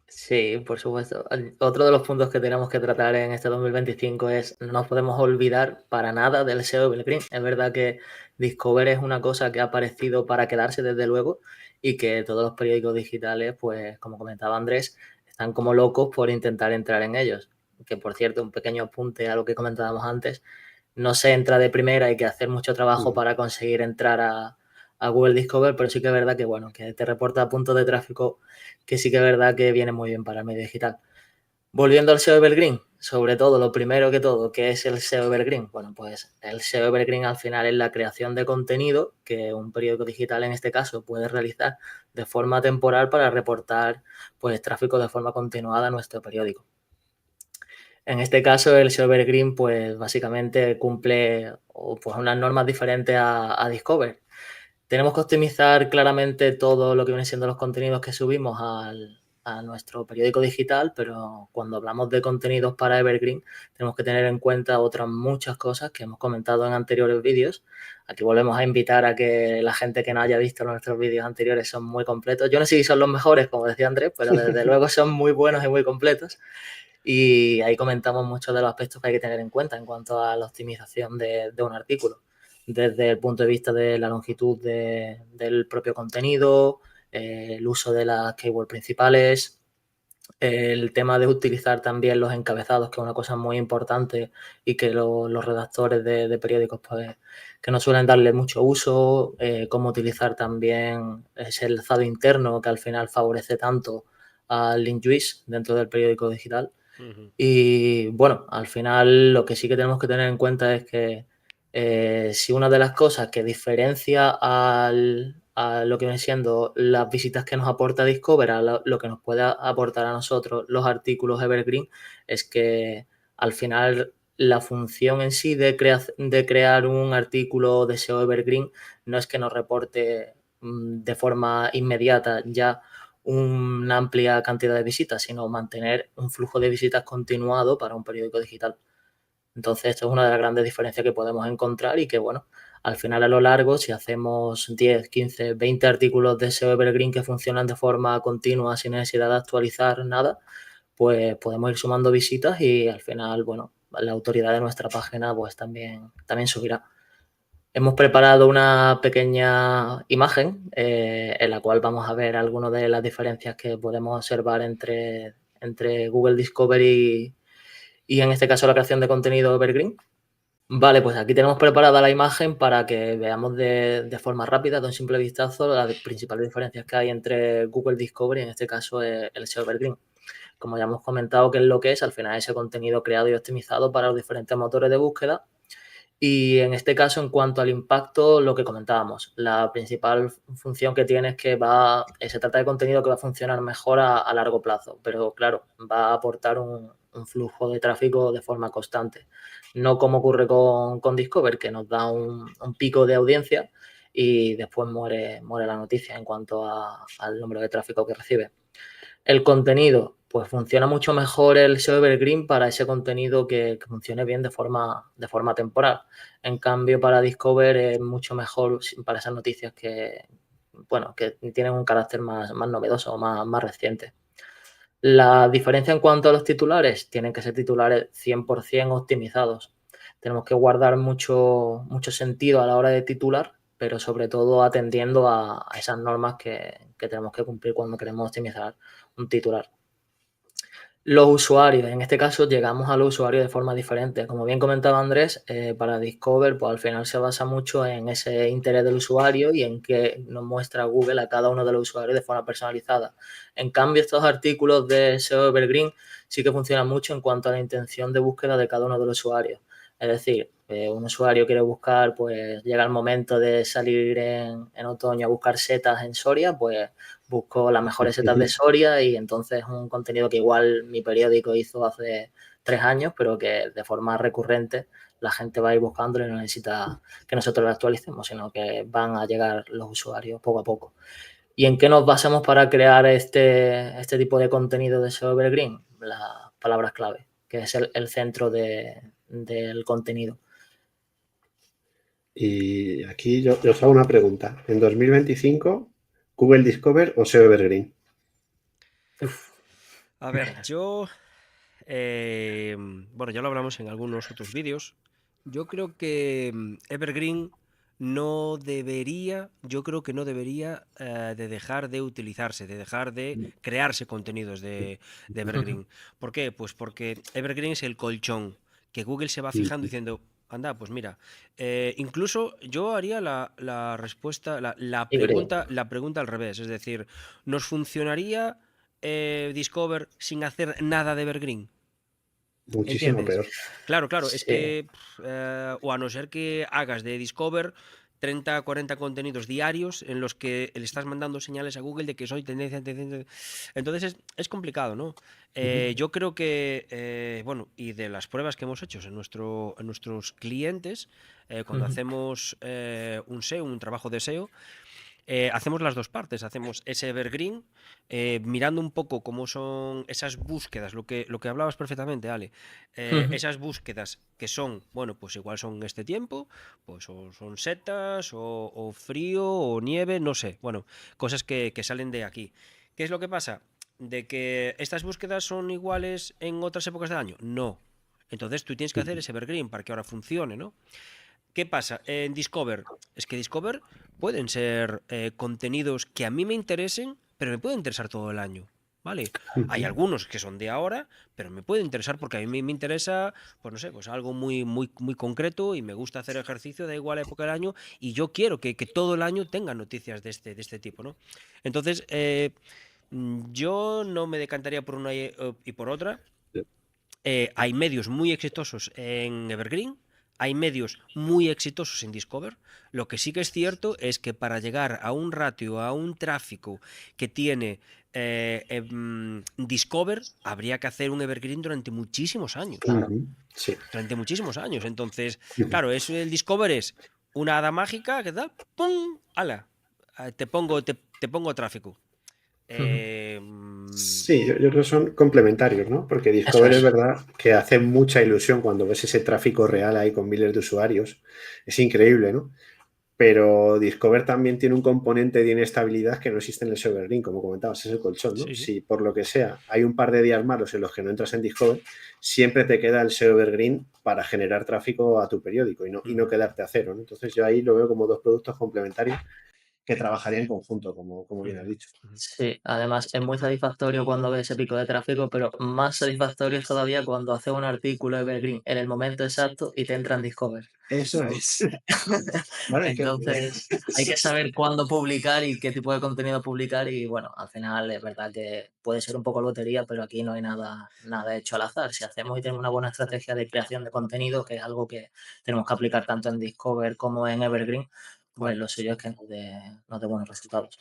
Sí, por supuesto. Otro de los puntos que tenemos que tratar en este 2025 es no nos podemos olvidar para nada del SEO Evergreen. Es verdad que Discover es una cosa que ha aparecido para quedarse desde luego y que todos los periódicos digitales, pues como comentaba Andrés, están como locos por intentar entrar en ellos. Que por cierto, un pequeño apunte a lo que comentábamos antes, no se entra de primera, hay que hacer mucho trabajo para conseguir entrar a Google Discover, pero sí que es verdad que, bueno, que te reporta puntos de tráfico que sí que es verdad que viene muy bien para el medio digital. Volviendo al SEO Evergreen, sobre todo, lo primero que todo, ¿qué es el SEO Evergreen? Bueno, pues el SEO Evergreen al final es la creación de contenido que un periódico digital en este caso puede realizar de forma temporal para reportar pues tráfico de forma continuada a nuestro periódico. En este caso, el SEO Evergreen, pues básicamente cumple pues, unas normas diferentes a Discover. Tenemos que optimizar claramente todo lo que viene siendo los contenidos que subimos a nuestro periódico digital, pero cuando hablamos de contenidos para Evergreen, tenemos que tener en cuenta otras muchas cosas que hemos comentado en anteriores vídeos. Aquí volvemos a invitar a que la gente que no haya visto nuestros vídeos anteriores son muy completos. Yo no sé si son los mejores, como decía Andrés, pero desde luego son muy buenos y muy completos. Y ahí comentamos muchos de los aspectos que hay que tener en cuenta en cuanto a la optimización de un artículo, desde el punto de vista de la longitud del propio contenido, el uso de las keywords principales, el tema de utilizar también los encabezados, que es una cosa muy importante y que los redactores de periódicos pues que no suelen darle mucho uso, cómo utilizar también ese enlazado interno que al final favorece tanto al link juice dentro del periódico digital. Y bueno, al final lo que sí que tenemos que tener en cuenta es que si una de las cosas que diferencia a lo que viene siendo las visitas que nos aporta Discover a lo que nos puede aportar a nosotros los artículos Evergreen, es que al final la función en sí de crear un artículo de SEO Evergreen no es que nos reporte de forma inmediata ya una amplia cantidad de visitas, sino mantener un flujo de visitas continuado para un periódico digital. Entonces, esto es una de las grandes diferencias que podemos encontrar y que, bueno, al final a lo largo, si hacemos 10, 15, 20 artículos de SEO Evergreen que funcionan de forma continua sin necesidad de actualizar nada, pues podemos ir sumando visitas y al final, bueno, la autoridad de nuestra página pues también subirá. Hemos preparado una pequeña imagen en la cual vamos a ver algunas de las diferencias que podemos observar entre Google Discovery y en este caso la creación de contenido Evergreen. Vale, pues aquí tenemos preparada la imagen para que veamos de forma rápida, de un simple vistazo, las principales diferencias que hay entre Google Discovery y en este caso el SEO Evergreen. Como ya hemos comentado, qué es lo que es, al final ese contenido creado y optimizado para los diferentes motores de búsqueda. Y en este caso, en cuanto al impacto, lo que comentábamos, la principal función que tiene es que se trata de contenido que va a funcionar mejor a largo plazo, pero claro, va a aportar un flujo de tráfico de forma constante. No como ocurre con Discover, que nos da un pico de audiencia y después muere la noticia en cuanto al número de tráfico que recibe. El contenido, pues funciona mucho mejor el SEO Evergreen para ese contenido que funcione bien de forma temporal. En cambio, para Discover es mucho mejor para esas noticias bueno, que tienen un carácter más novedoso, más reciente. La diferencia en cuanto a los titulares, tienen que ser titulares 100% optimizados. Tenemos que guardar mucho sentido a la hora de titular, pero sobre todo atendiendo a esas normas que tenemos que cumplir cuando queremos optimizar un titular. Los usuarios, en este caso llegamos a los usuarios de forma diferente. Como bien comentaba Andrés, para Discover, pues al final se basa mucho en ese interés del usuario y en que nos muestra Google a cada uno de los usuarios de forma personalizada. En cambio, estos artículos de SEO Evergreen sí que funcionan mucho en cuanto a la intención de búsqueda de cada uno de los usuarios. Es decir, un usuario quiere buscar, pues llega el momento de salir en otoño a buscar setas en Soria, pues busco las mejores setas de Soria y entonces es un contenido que igual mi periódico hizo hace 3 años, pero que de forma recurrente la gente va a ir buscándolo y no necesita que nosotros lo actualicemos, sino que van a llegar los usuarios poco a poco. ¿Y en qué nos basamos para crear este tipo de contenido de SEO Evergreen? Las palabras clave, que es el centro del contenido. Y aquí yo os hago una pregunta. En 2025, ¿Google Discover o SEO Evergreen? Uf, A ver, yo, bueno, ya lo hablamos en algunos otros vídeos. Yo creo que Evergreen no debería, yo creo que no debería de dejar de utilizarse, de dejar de crearse contenidos de Evergreen. ¿Por qué? Pues porque Evergreen es el colchón que Google se va fijando diciendo, anda, pues mira, incluso yo haría la respuesta, híbrido. la pregunta al revés, es decir, ¿nos funcionaría Discover sin hacer nada de Evergreen? Muchísimo ¿Entiendes? peor. Claro, claro, es Sí, que, o a no ser que hagas de Discover 30, 40 contenidos diarios en los que le estás mandando señales a Google de que soy tendencia, tendencia. Entonces es complicado, ¿no? Yo creo que, bueno, y de las pruebas que hemos hecho en nuestros clientes, cuando ujú, hacemos un SEO, un trabajo de SEO, hacemos las dos partes, hacemos ese evergreen, mirando un poco cómo son esas búsquedas, lo que hablabas perfectamente, Ale, ujú. esas búsquedas que son, bueno, pues igual son este tiempo, pues o son setas, o frío, o nieve, no sé, bueno, cosas que salen de aquí. ¿Qué es lo que pasa? ¿De que estas búsquedas son iguales en otras épocas del año? No. Entonces tú tienes que hacer ese evergreen para que ahora funcione, ¿no? ¿Qué pasa? En Discover, es que Discover pueden ser contenidos que a mí me interesen, pero me pueden interesar todo el año. ¿Vale? Hay algunos que son de ahora, pero me puede interesar porque a mí me interesa, pues no sé, pues algo muy, muy, muy concreto y me gusta hacer ejercicio, da igual la época del año, y yo quiero que todo el año tenga noticias de este tipo, ¿no? Entonces, yo no me decantaría por una y por otra. Hay medios muy exitosos en Evergreen, hay medios muy exitosos en Discover. Lo que sí que es cierto es que para llegar a un ratio, a un tráfico que tiene Discover, habría que hacer un Evergreen durante muchísimos años. Claro. Sí. Durante muchísimos años. Entonces, Ujú. claro, el Discover es una hada mágica que da, ¡pum! ¡Hala! Te pongo tráfico. Ujú. Eh, Sí, yo creo que son complementarios, ¿no? Porque Eso Discover es es. verdad que hace mucha ilusión cuando ves ese tráfico real ahí con miles de usuarios. Es increíble, ¿no? Pero Discover también tiene un componente de inestabilidad que no existe en el Evergreen, como comentabas, es el colchón, ¿no? sí, sí. Si por lo que sea hay un par de días malos en los que no entras en Discover, siempre te queda el SEO Evergreen para generar tráfico a tu periódico y no Ujú, quedarte a cero, ¿no? Entonces yo ahí lo veo como dos productos complementarios que trabajarían en conjunto, como bien has ujú, dicho. ujú. Sí, además es muy satisfactorio cuando ves ese pico de tráfico, pero más satisfactorio es todavía cuando haces un artículo Evergreen en el momento exacto y te entra en Discover. Eso es. Bueno, es que Entonces, hay que saber cuándo publicar y qué tipo de contenido publicar y bueno, al final es verdad que puede ser un poco lotería, pero aquí no hay nada hecho al azar. Si hacemos y tenemos una buena estrategia de creación de contenido, que es algo que tenemos que aplicar tanto en Discover como en Evergreen, pues lo suyo es que nos dé buenos resultados.